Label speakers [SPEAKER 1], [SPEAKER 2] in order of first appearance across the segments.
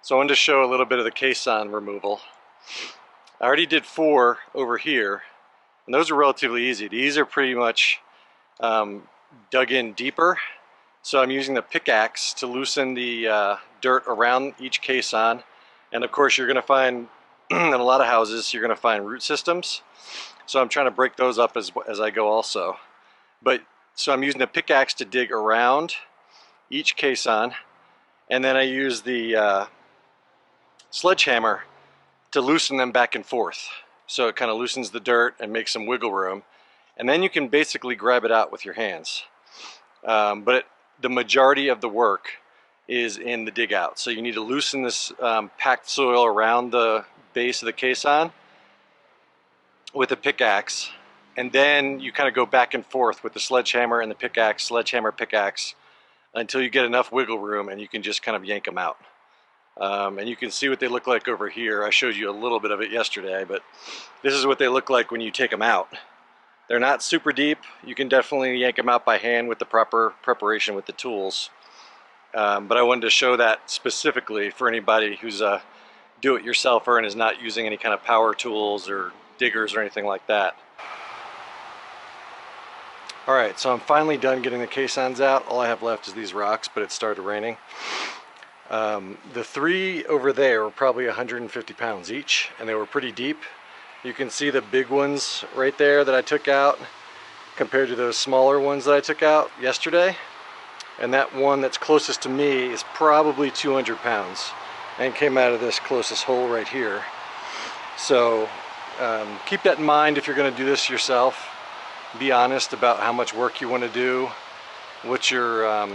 [SPEAKER 1] So I wanted to show a little bit of the caisson removal. I already did 4 over here, and those are relatively easy. These are pretty much dug in deeper. So I'm using the pickaxe to loosen the dirt around each caisson. And of course you're going to find, in a lot of houses, you're going to find root systems. So I'm trying to break those up as I go also. So I'm using the pickaxe to dig around each caisson, and then I use the sledgehammer to loosen them back and forth. So it kind of loosens the dirt and makes some wiggle room. And then you can basically grab it out with your hands. The majority of the work is in the dig out. So you need to loosen this packed soil around the base of the caisson with a pickaxe. And then you kind of go back and forth with the sledgehammer and the pickaxe, sledgehammer, pickaxe, until you get enough wiggle room and you can just kind of yank them out. And you can see what they look like over here. I showed you a little bit of it yesterday, but this is what they look like when you take them out. They're not super deep. You can definitely yank them out by hand with the proper preparation with the tools. But I wanted to show that specifically for anybody who's a do-it-yourselfer and is not using any kind of power tools or diggers or anything like that. Alright, so I'm finally done getting the caissons out. All I have left is these rocks, but it started raining. The 3 over there were probably 150 pounds each, and they were pretty deep. You can see the big ones right there that I took out compared to those smaller ones that I took out yesterday. And that one that's closest to me is probably 200 pounds and came out of this closest hole right here. So keep that in mind if you're going to do this yourself. Be honest about how much work you want to do, what your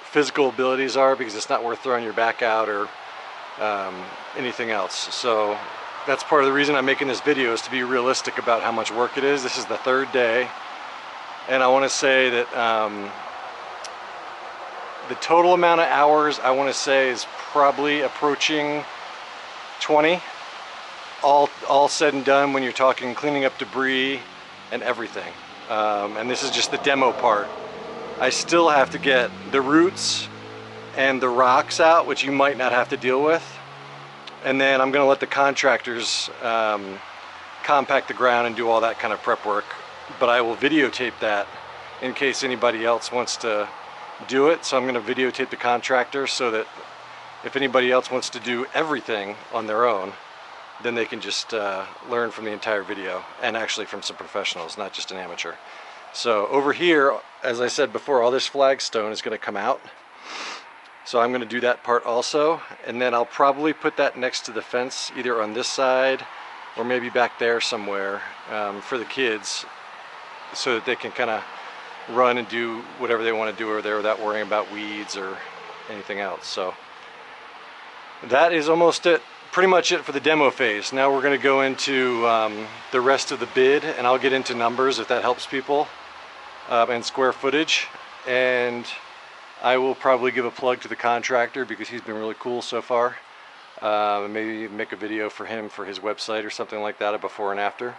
[SPEAKER 1] physical abilities are, because it's not worth throwing your back out or anything else. So that's part of the reason I'm making this video, is to be realistic about how much work it is. This is the 3rd day, and I want to say that the total amount of hours I want to say is probably approaching 20, all said and done, when you're talking cleaning up debris and everything. And this is just the demo part. I still have to get the roots and the rocks out, which you might not have to deal with. And then I'm going to let the contractors compact the ground and do all that kind of prep work. But I will videotape that in case anybody else wants to do it. So I'm going to videotape the contractor so that if anybody else wants to do everything on their own, then they can just learn from the entire video, and actually from some professionals, not just an amateur. So over here, as I said before, all this flagstone is going to come out. So I'm going to do that part also, and then I'll probably put that next to the fence, either on this side or maybe back there somewhere, for the kids, so that they can kind of run and do whatever they want to do over there without worrying about weeds or anything else. So that is almost it. Pretty much it for the demo phase. Now we're going to go into the rest of the bid, and I'll get into numbers if that helps people, and square footage. And I will probably give a plug to the contractor because he's been really cool so far. Maybe make a video for him for his website or something like that, a before and after.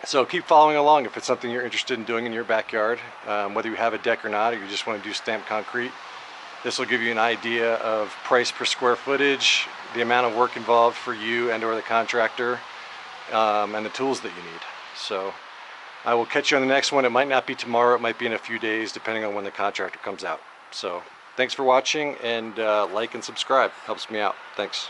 [SPEAKER 1] So keep following along if it's something you're interested in doing in your backyard, whether you have a deck or not, or you just want to do stamped concrete. This will give you an idea of price per square footage, the amount of work involved for you and or the contractor, and the tools that you need. So I will catch you on the next one. It might not be tomorrow, it might be in a few days, depending on when the contractor comes out. So thanks for watching, and like and subscribe. Helps me out. Thanks.